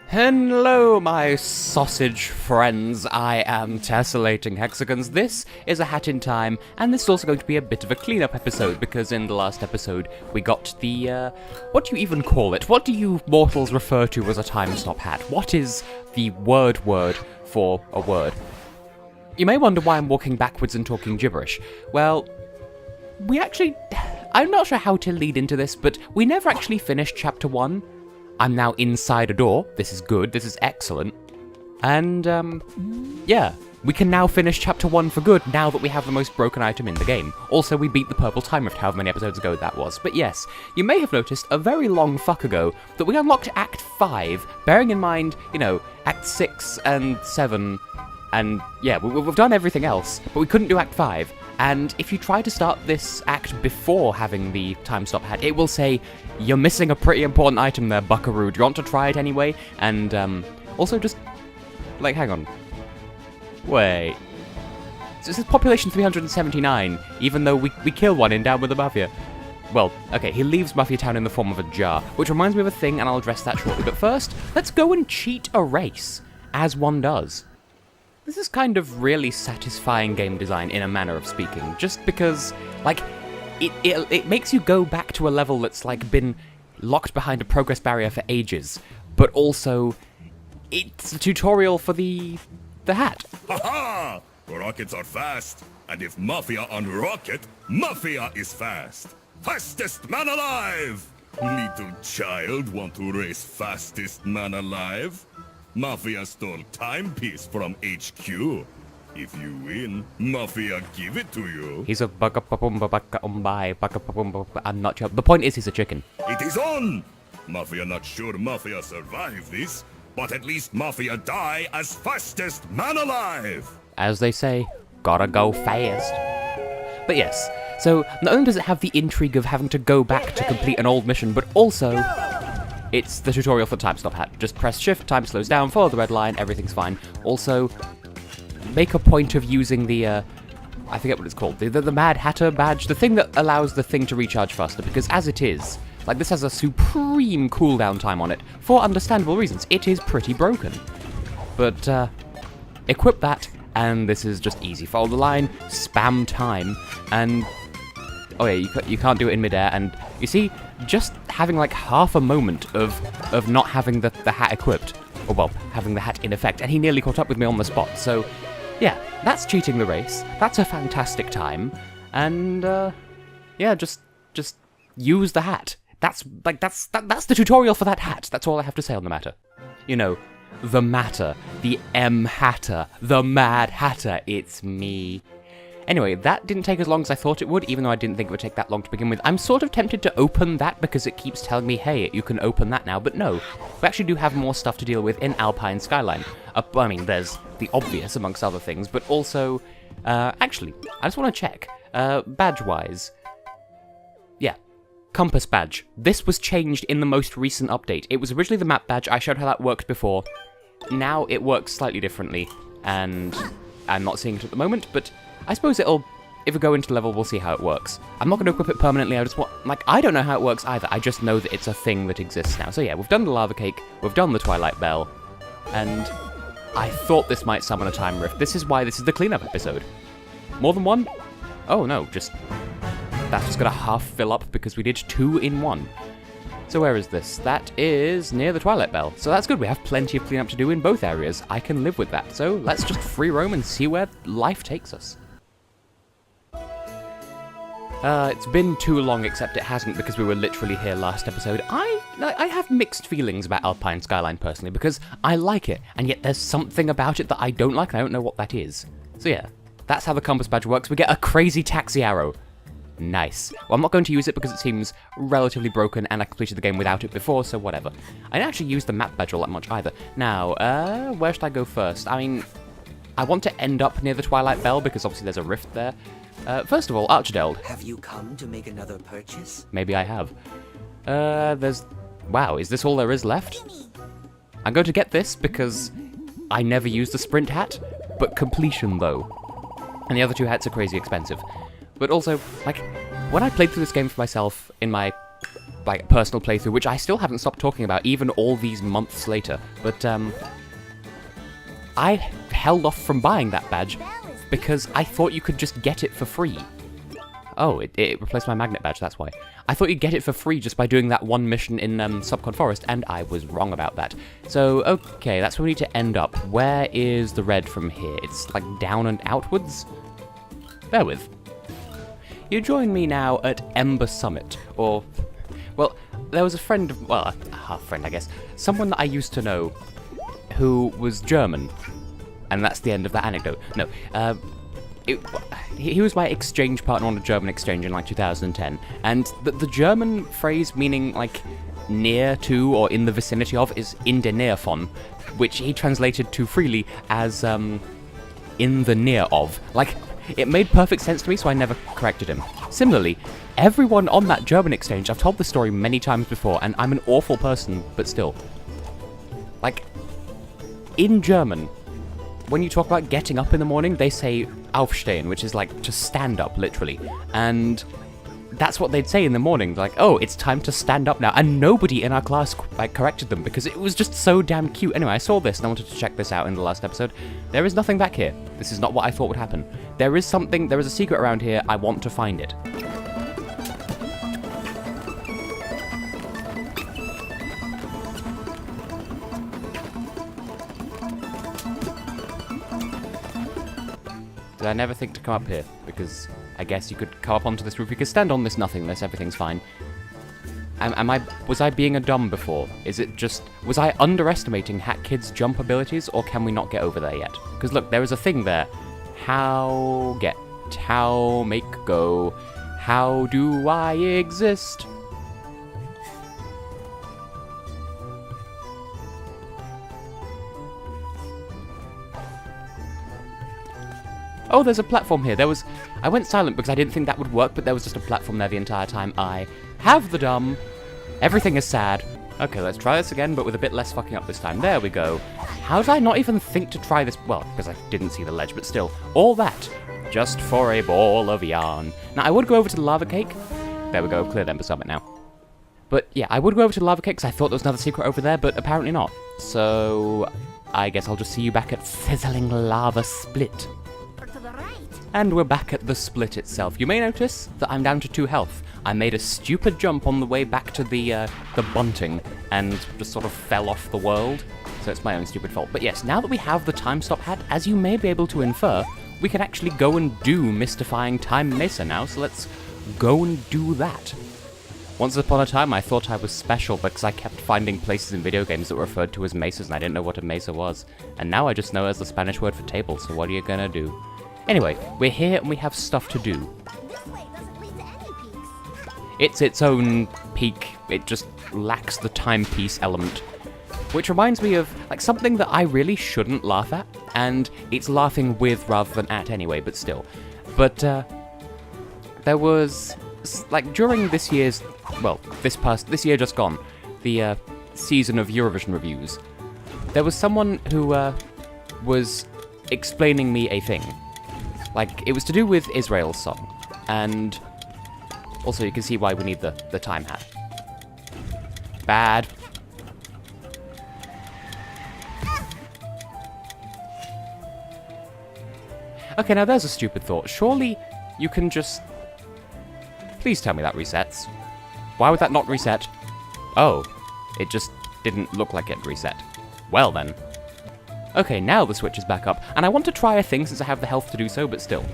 Hello, my sausage friends. I am Tessellating Hexagons. This is a Hat in Time, and this is also going to be a bit of a cleanup episode, because in the last episode we got the, what do you even call it? What do you mortals refer to as a time stop hat? What is the word for a word? You may wonder why I'm walking backwards and talking gibberish. Well, I'm not sure how to lead into this, but we never actually finished Chapter 1. I'm now inside a door. This is good. This is excellent. And, yeah. We can now finish Chapter 1 for good, now that we have the most broken item in the game. Also, we beat the Purple Time Rift however many episodes ago that was. But yes, you may have noticed a very long fuck ago that we unlocked Act 5, bearing in mind, you know, Act 6 and 7, and yeah, we've done everything else, but we couldn't do Act 5. And if you try to start this act before having the time stop hat, it will say, you're missing a pretty important item there, buckaroo. Do you want to try it anyway? And, also just, like, hang on. Wait. So this is population 379, even though we killed one in Down with the Mafia. Well, okay, he leaves Mafia Town in the form of a jar, which reminds me of a thing, and I'll address that shortly. But first, let's go and cheat a race, as one does. This is kind of really satisfying game design in a manner of speaking, just because, like, it makes you go back to a level that's, like, been locked behind a progress barrier for ages, but also, it's a tutorial for the hat. Ha-ha! Rockets are fast, and if Mafia on rocket, Mafia is fast. Fastest man alive! Little child want to race fastest man alive? Mafia stole timepiece from HQ. If you win, Mafia give it to you. He's a I'm not sure. The point is he's a chicken. It is on! Mafia not sure Mafia survive this, but at least Mafia die as fastest man alive! As they say, gotta go fast. But yes, so not only does it have the intrigue of having to go back to complete an old mission, but also it's the tutorial for time stop hat. Just press shift, time slows down, follow the red line, everything's fine. Also, make a point of using the, I forget what it's called, the Mad Hatter badge, the thing that allows the thing to recharge faster, because as it is, like, this has a supreme cooldown time on it, for understandable reasons. It is pretty broken. But, equip that, and this is just easy. Follow the line, spam time, and oh yeah, you can't do it in midair, and you see, just having like half a moment of not having the hat equipped, or well, having the hat in effect, and he nearly caught up with me on the spot, so yeah, that's cheating the race, that's a fantastic time, and yeah, just use the hat. That's the tutorial for that hat, that's all I have to say on the matter. You know, the matter, the M-Hatter, the Mad Hatter, it's me. Anyway, that didn't take as long as I thought it would, even though I didn't think it would take that long to begin with. I'm sort of tempted to open that because it keeps telling me, hey, you can open that now, but no. We actually do have more stuff to deal with in Alpine Skyline. I mean, there's the obvious, amongst other things, but also, actually, I just want to check, badge-wise. Yeah, compass badge. This was changed in the most recent update. It was originally the map badge, I showed how that worked before. Now it works slightly differently, and I'm not seeing it at the moment, but I suppose if we go into the level, we'll see how it works. I'm not going to equip it permanently, I just want, like, I don't know how it works either, I just know that it's a thing that exists now. So yeah, we've done the lava cake, we've done the Twilight Bell, and I thought this might summon a time rift. This is why this is the cleanup episode. More than one? Oh no, that's just gonna half fill up because we did 2 in 1. So where is this? That is near the Twilight Bell. So that's good, we have plenty of cleanup to do in both areas. I can live with that. So let's just free roam and see where life takes us. It's been too long, except it hasn't, because we were literally here last episode. I have mixed feelings about Alpine Skyline, personally, because I like it, and yet there's something about it that I don't like, and I don't know what that is. So yeah, that's how the compass badge works. We get a crazy taxi arrow. Nice. Well, I'm not going to use it because it seems relatively broken, and I completed the game without it before, so whatever. I didn't actually use the map badge all that much either. Now, where should I go first? I mean, I want to end up near the Twilight Bell, because obviously there's a rift there. First of all, Archideld. Have you come to make another purchase? Maybe I have. Wow, is this all there is left? I'm going to get this because I never used the sprint hat, but completion though. And the other 2 hats are crazy expensive. But also, like, when I played through this game for myself in my like, personal playthrough, which I still haven't stopped talking about, even all these months later. But, I held off from buying that badge because I thought you could just get it for free. Oh, it replaced my magnet badge, that's why. I thought you'd get it for free just by doing that one mission in Subcon Forest, and I was wrong about that. So, okay, that's where we need to end up. Where is the red from here? It's, like, down and outwards? Bear with. You join me now at Ember Summit, or... Well, there was a friend, well, a half-friend, I guess. Someone that I used to know who was German. And that's the end of that anecdote. No, he was my exchange partner on a German exchange in, like, 2010. And the German phrase meaning, like, near to or in the vicinity of is in der Nähe von, which he translated too freely as, in the near of. Like, it made perfect sense to me, so I never corrected him. Similarly, everyone on that German exchange, I've told this story many times before, and I'm an awful person, but still. Like, in German, when you talk about getting up in the morning, they say aufstehen, which is like to stand up, literally. And that's what they'd say in the morning, like, oh, it's time to stand up now. And nobody in our class, like, corrected them because it was just so damn cute. Anyway, I saw this and I wanted to check this out in the last episode. There is nothing back here. This is not what I thought would happen. There is something, there is a secret around here. I want to find it. Did I never think to come up here? Because I guess you could come up onto this roof. You could stand on this nothingness. Everything's fine. Was I being a dumb before? Is it just... Was I underestimating Hat Kid's jump abilities, or can we not get over there yet? Because look, there is a thing there. How get... How make go... How do I exist? Oh, there's a platform here. There was... I went silent because I didn't think that would work, but there was just a platform there the entire time. I have the dumb. Everything is sad. Okay, let's try this again, but with a bit less fucking up this time. There we go. How did I not even think to try this? Well, because I didn't see the ledge, but still. All that. Just for a ball of yarn. Now, I would go over to the lava cake. There we go, clear the Ember Summit now. But yeah, I would go over to the lava cake because I thought there was another secret over there, but apparently not. So, I guess I'll just see you back at Sizzling Lava Split. And we're back at the split itself. You may notice that I'm down to 2 health. I made a stupid jump on the way back to the bunting and just sort of fell off the world. So it's my own stupid fault. But yes, now that we have the time stop hat, as you may be able to infer, we can actually go and do Mystifying Time Mesa now. So let's go and do that. Once upon a time, I thought I was special because I kept finding places in video games that were referred to as mesas and I didn't know what a mesa was. And now I just know it as the Spanish word for table, so what are you gonna do? Anyway, we're here and we have stuff to do. This way doesn't lead to any peaks. It's its own peak. It just lacks the timepiece element. Which reminds me of, like, something that I really shouldn't laugh at. And it's laughing with rather than at anyway, but still. But, there was, like, during this year's, well, this year just gone, the, season of Eurovision reviews, there was someone who, was explaining me a thing. Like, it was to do with Israel's song, and also you can see why we need the time hat. Bad. Okay, now there's a stupid thought. Surely you can just... Please tell me that resets. Why would that not reset? Oh, it just didn't look like it reset. Well then. Okay, now the switch is back up, and I want to try a thing since I have the health to do so, but still.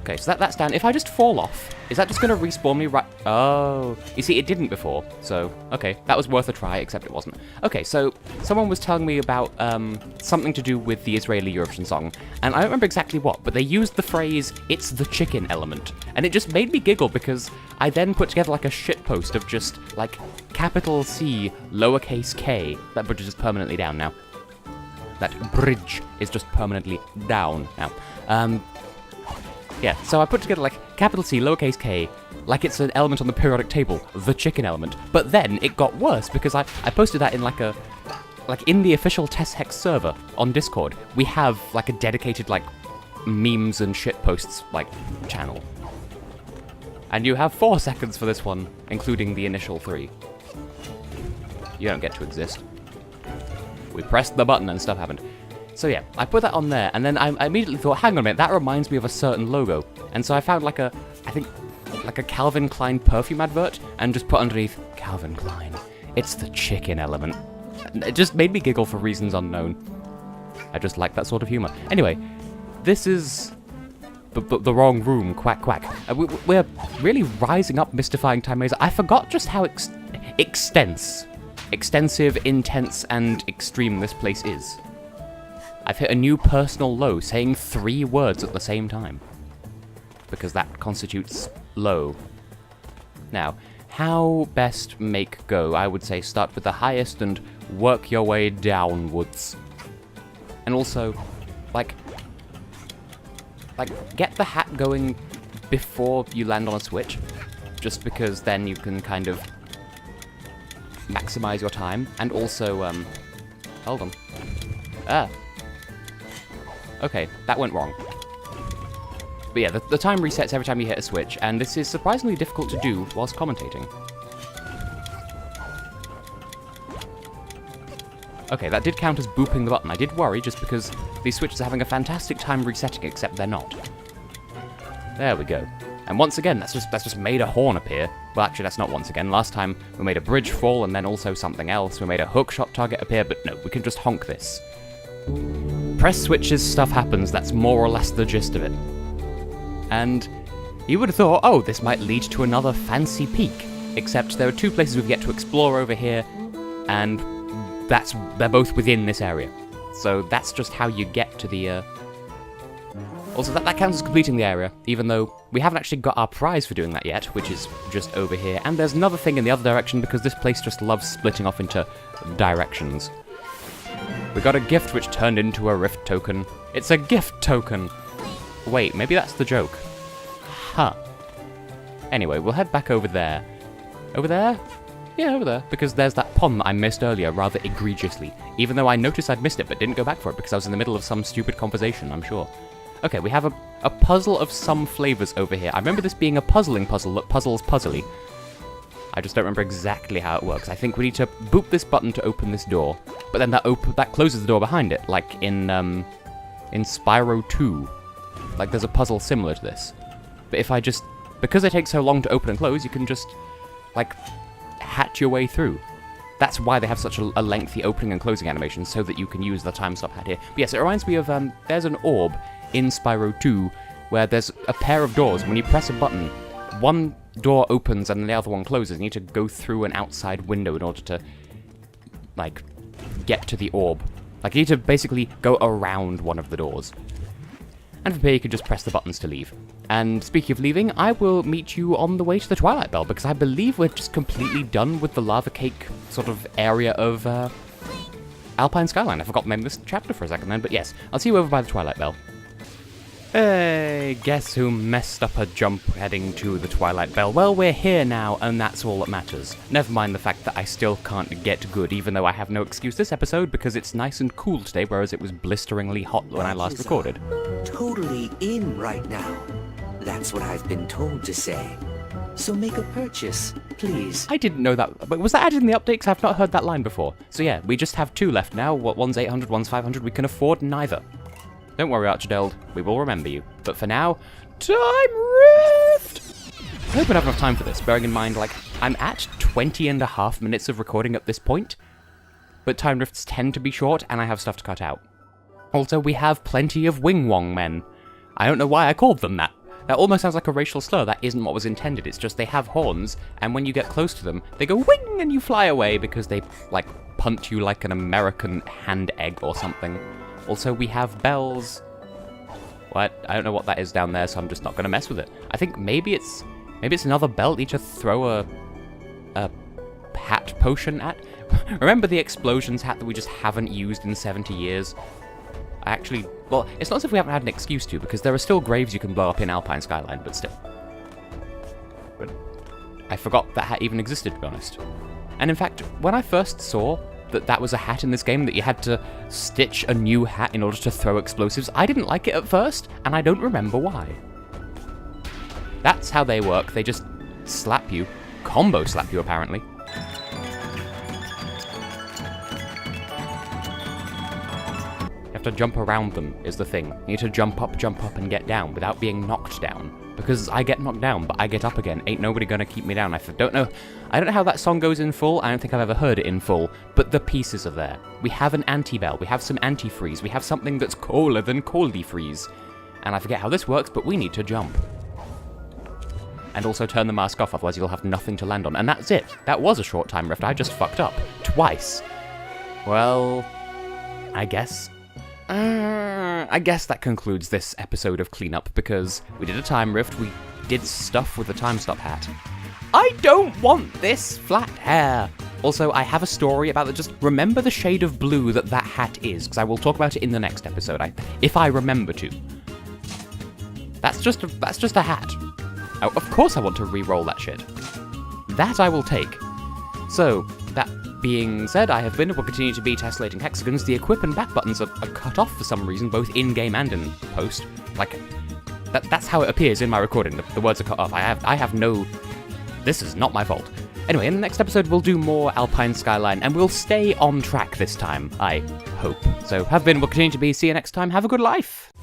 Okay, so that's down. If I just fall off, is that just going to respawn me right... Oh, you see, it didn't before, so, okay, that was worth a try, except it wasn't. Okay, so someone was telling me about something to do with the Israeli Eurovision song, and I don't remember exactly what, but they used the phrase, "it's the chicken element," and it just made me giggle because I then put together like a shitpost of just, like, capital C, lowercase k. That bridge is permanently down now. That bridge is just permanently down now. Yeah, so I put together, like, capital C, lowercase k, like it's an element on the periodic table, the chicken element. But then it got worse because I posted that in, like, in the official Tessellating server on Discord. We have, like, a dedicated, like, memes and shitposts, like, channel. And you have 4 seconds for this one, including the initial 3. You don't get to exist. We pressed the button and stuff happened. So yeah, I put that on there, and then I immediately thought, hang on a minute, that reminds me of a certain logo. And so I found like a Calvin Klein perfume advert, and just put underneath, Calvin Klein. It's the chicken element. It just made me giggle for reasons unknown. I just like that sort of humor. Anyway, this is the wrong room, quack quack. We're really rising up mystifying Time Maze. I forgot just how extensive, intense, and extreme this place is. I've hit a new personal low, saying 3 words at the same time. Because that constitutes low. Now, how best make go? I would say start with the highest and work your way downwards. And also, like, get the hat going before you land on a switch. Just because then you can kind of maximize your time. And also, hold on. Okay, that went wrong. But yeah, the time resets every time you hit a switch, and this is surprisingly difficult to do whilst commentating. Okay, that did count as booping the button. I did worry, just because these switches are having a fantastic time resetting, except they're not. There we go. And once again, that's just made a horn appear. Well, actually, that's not once again. Last time, we made a bridge fall, and then also something else. We made a hookshot target appear, but no, we can just honk this. Press switches, stuff happens. That's more or less the gist of it. And you would have thought, oh, this might lead to another fancy peak. Except there are 2 places we've yet to explore over here, and they're both within this area. So that's just how you get to the, Also, that counts as completing the area, even though we haven't actually got our prize for doing that yet, which is just over here. And there's another thing in the other direction, because this place just loves splitting off into directions. We got a gift which turned into a rift token. It's a gift token! Wait, maybe that's the joke. Huh. Anyway, we'll head back over there. Over there? Yeah, over there. Because there's that pond that I missed earlier rather egregiously. Even though I noticed I'd missed it, but didn't go back for it because I was in the middle of some stupid conversation, I'm sure. Okay, we have a puzzle of some flavors over here. I remember this being a puzzling puzzle that puzzles puzzly. I just don't remember exactly how it works. I think we need to boop this button to open this door. But then that closes the door behind it, like in Spyro 2. Like, there's a puzzle similar to this. But if I just... Because it takes so long to open and close, you can just, like, hatch your way through. That's why they have such a lengthy opening and closing animation, so that you can use the time stop hat here. But yes, it reminds me of, there's an orb in Spyro 2, where there's a pair of doors. When you press a button, one door opens and the other one closes. You need to go through an outside window in order to, like, get to the orb. Like, you need to basically go around one of the doors. And from here you can just press the buttons to leave. And speaking of leaving, I will meet you on the way to the Twilight Bell, because I believe we're just completely done with the lava cake sort of area of Alpine Skyline. I forgot the name of this chapter for a second then, but yes, I'll see you over by the Twilight Bell. Hey, guess who messed up a jump heading to the Twilight Bell? Well, we're here now, and that's all that matters. Never mind the fact that I still can't get good, even though I have no excuse this episode, because it's nice and cool today, whereas it was blisteringly hot when I last recorded. Totally in right now. That's what I've been told to say. So make a purchase, please. I didn't know that, but was that added in the update? 'Cause I've not heard that line before. So yeah, we just have 2 left now. One's 800, one's 500. We can afford neither. Don't worry, Archideld, we will remember you. But for now, Time Rift! I hope I have enough time for this, bearing in mind, like, I'm at 20.5 minutes of recording at this point, but Time Rifts tend to be short, and I have stuff to cut out. Also, we have plenty of wing-wong men. I don't know why I called them that. That almost sounds like a racial slur. That isn't what was intended. It's just they have horns, and when you get close to them, they go wing, and you fly away because they, like, punt you like an American hand egg or something. Also, we have bells. What? I don't know what that is down there, so I'm just not going to mess with it. I think maybe it's another bell you need to throw a hat potion at. Remember the explosions hat that we just haven't used in 70 years? Well, it's not as if we haven't had an excuse to, because there are still graves you can blow up in Alpine Skyline, but still. But I forgot that hat even existed, to be honest. And in fact, when I first saw that was a hat in this game, that you had to stitch a new hat in order to throw explosives, I didn't like it at first, and I don't remember why. That's how they work. They just slap you. Combo slap you, apparently. You have to jump around them, is the thing. You need to jump up, and get down without being knocked down. Because I get knocked down, but I get up again. Ain't nobody gonna keep me down. I don't know how that song goes in full. I don't think I've ever heard it in full. But the pieces are there. We have an anti-bell. We have some antifreeze. We have something that's cooler than coldy freeze. And I forget how this works, but we need to jump. And also turn the mask off, otherwise you'll have nothing to land on. And that's it. That was a short time rift. I just fucked up. Twice. Well, I guess that concludes this episode of Cleanup, because we did a time rift, we did stuff with the time stop hat. I don't want this flat hair! Also, I have a story about that. Just remember the shade of blue that hat is, because I will talk about it in the next episode, if I remember to. That's just a hat. Oh, of course I want to re-roll that shit. That I will take. So, that being said, I have been and will continue to be Tessellating Hexagons. The equip and back buttons are cut off for some reason, both in-game and in post. Like, that's how it appears in my recording. The words are cut off. I have no... This is not my fault. Anyway, in the next episode, we'll do more Alpine Skyline, and we'll stay on track this time, I hope. So, have been, will continue to be. See you next time. Have a good life!